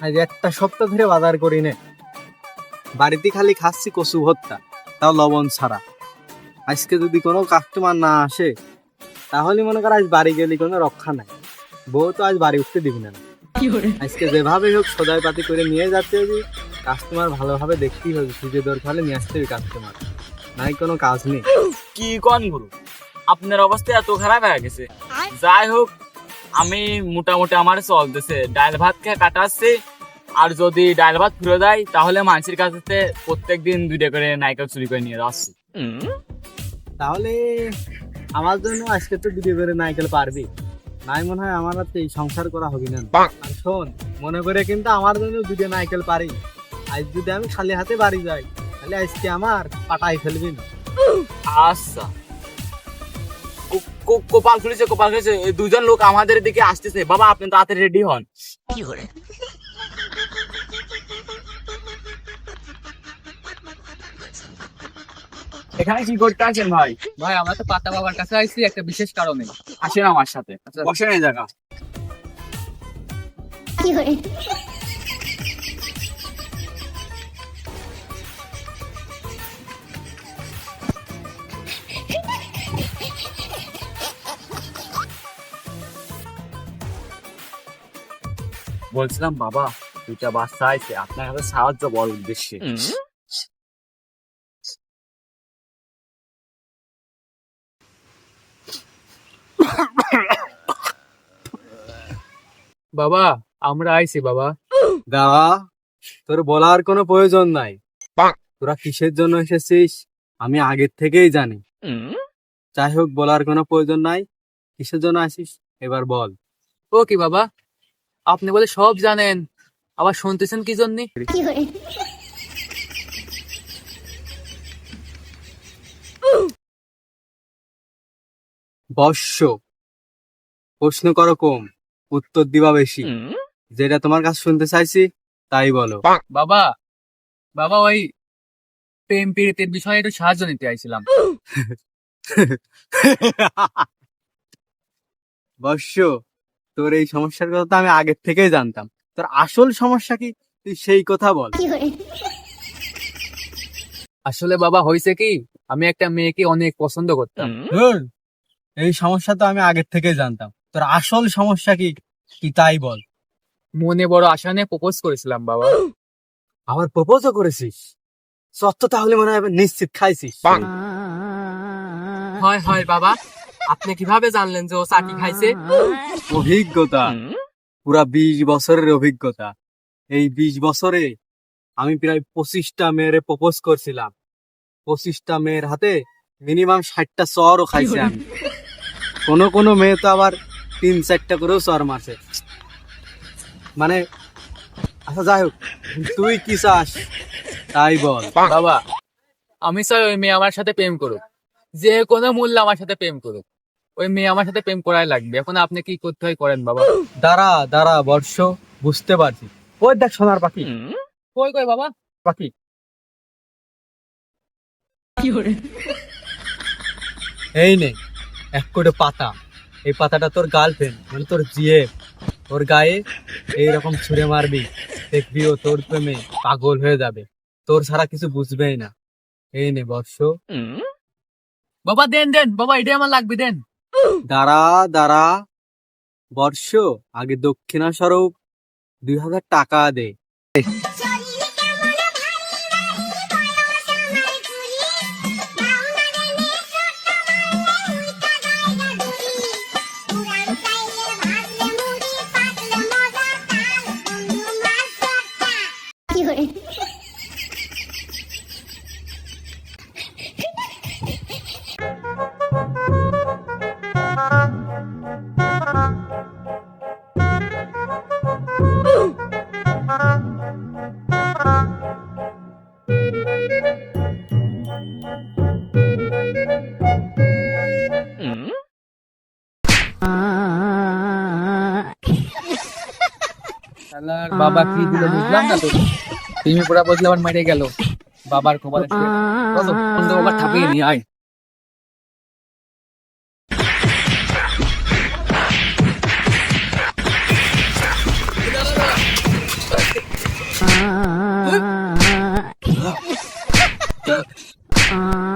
আজ একটা সপ্তাহ ধরে বাজার করি নে, বাড়িতে খালি খাচ্ছি কচু ভর্তা, তাও লবণ ছাড়া। আজকে যদি কোনো কাস্টমার না আসে তাহলে মনে কর আজ বাড়ি গেলে কোনো রক্ষা নাই। বউ তো আজ বাড়ি উঠতে দিবি না। আজকে যেভাবে হোক সদাই পাতি করে নিয়ে যাচ্ছে, যদি কাস্টমার ভালোভাবে দেখতেই হবে, খুঁজে দরকার হলে নিয়ে আসতে হবে কাস্টমার, নাই কোনো কাজ নেই। কি কোন গুরু, আপনার অবস্থা এত খারাপ হয়ে গেছে? যাই হোক, আমি মোটামুটি আমার চলতেছে, ডাল ভাত খেয়ে কাটাচ্ছি। আর যদি ডাল ভাত ফিরে দেয় তাহলে মানুষের কাছে প্রত্যেকদিন 2টা করে নাইকেল চুরি করে নিয়ে যাচ্ছি। তাহলে আমার জন্য আজকে তো ভিডিও করে নাইকেল পারবি নাই, মনে হয় আমার আর এই সংসার করা হবে না। আর শোন, মনে করে কিন্তু আমার জন্য দুটো নাইকেল পারি। আজ যদি আমি খালি হাতে বাড়ি যাই তাহলে আজকে আমার পাটাই ফেলবি না। আচ্ছা, কপাল খুলেছে, কপাল খুলেছে। এই দুজন লোক আমাদের দিকে আসতেছে। বাবা, আপনি তাড়াতাড়ি রেডি হন। এখানে কি করতে আছেন ভাই? ভাই আমরা তো পাতা বাবার কাছে আইছি একটা বিশেষ কারণে। আসেন আমার সাথে, বসেন এই জায়গা। বলছিলাম বাবা, 2টা বাচ্চা আছে, আপনার কাছে সাহায্য বড় উদ্দেশ্যে। বাবা আমরা আইছি বাবা। দাদা, তোর বলার কোনো প্রয়োজন নাই। তোরা কিসের জন্য এসেছিস আমি আগের থেকেই জানি। যাই হোক, বলার কোনো প্রয়োজন নাই। কিসের জন্য আসিস এবার বল। ও কি বাবা, আপনি বলে সব জানেন, আবার শুনতেছেন কি জন্য? বর্ষ, প্রশ্ন করো কম, উত্তর দিবা বেশি। যেটা তোমার কাছে শুনতে চাইছি তাই বলো। বাবা, বাবা ওই প্রেম পীড়িতের বিষয়ে একটু সাহায্য নিতে আইছিলাম। বর্ষ, তোর এই সমস্যার কথা তো আমি আগের থেকেই জানতাম। তোর আসল সমস্যা কি তুই সেই কথা বল। আসলে বাবা হয়েছে কি, আমি একটা মেয়েকে অনেক পছন্দ করতাম। এই সমস্যা তো আমি আগের থেকেই জানতাম। তোর আসল সমস্যা কি তুই তাই বল। মনে বড় আশা নিয়ে প্রপোজ করেছিলাম বাবা। আবার প্রপোজও করেছিস? সত্য তাহলে মনে হয় নিশ্চিত খাইছিস। হয় হয় বাবা, আপনি কিভাবে জানলেন যে ও চাটি খাইছে? অভিজ্ঞতা, পুরা 20 বছরের অভিজ্ঞতা। এই 20 বছরে আমি প্রায় 25টা মেয়েরে প্রপোজ করছিলাম। 25টা মেয়ের হাতে মিনিমাম 60টা চরও খাইছি আমি। কোনো মেয়ে তো আবার 3-4টা করেও চর মারছে। মানে আচ্ছা যাই হোক, তুই কি চাস তাই বল। বাবা, আমি চাই ওই মেয়ে আমার সাথে প্রেম করুক, যে কোনো মূল্যে আমার সাথে প্রেম করুক। ওই মেয়ে আমার সাথে প্রেম করাই লাগবে। এখন আপনি কি করতে হয় করেন বাবা। দাঁড়া বর্ষ, বুঝতে পারছি। ওই দেখ সোনার পাখি। কই কই বাবা? পাখি এই নে এক কোটে পাতা। এই পাতাটা তোর গার্লফ্রেন্ড মানে তোর জিয়ে, ওর গায়ে এইরকম ছুঁড়ে মারবি, দেখবি ও তোর প্রেমে পাগল হয়ে যাবে, তোর ছাড়া কিছু বুঝবেই না। এই নে বর্ষ। বাবা দেন দেন বাবা, এটাই আমার লাগবে, দেন। দাঁড়া বর্ষ, আগে দক্ষিণা স্বরূপ 2000 টাকা দে। শালার বাবা কি দিল বুঝলাম না তো। তুমি পুরা বদলে আবার মেরে গেল বাবার খবরে। কত ফোন তো বাবা ঠাপিয়ে নি আয়। Ah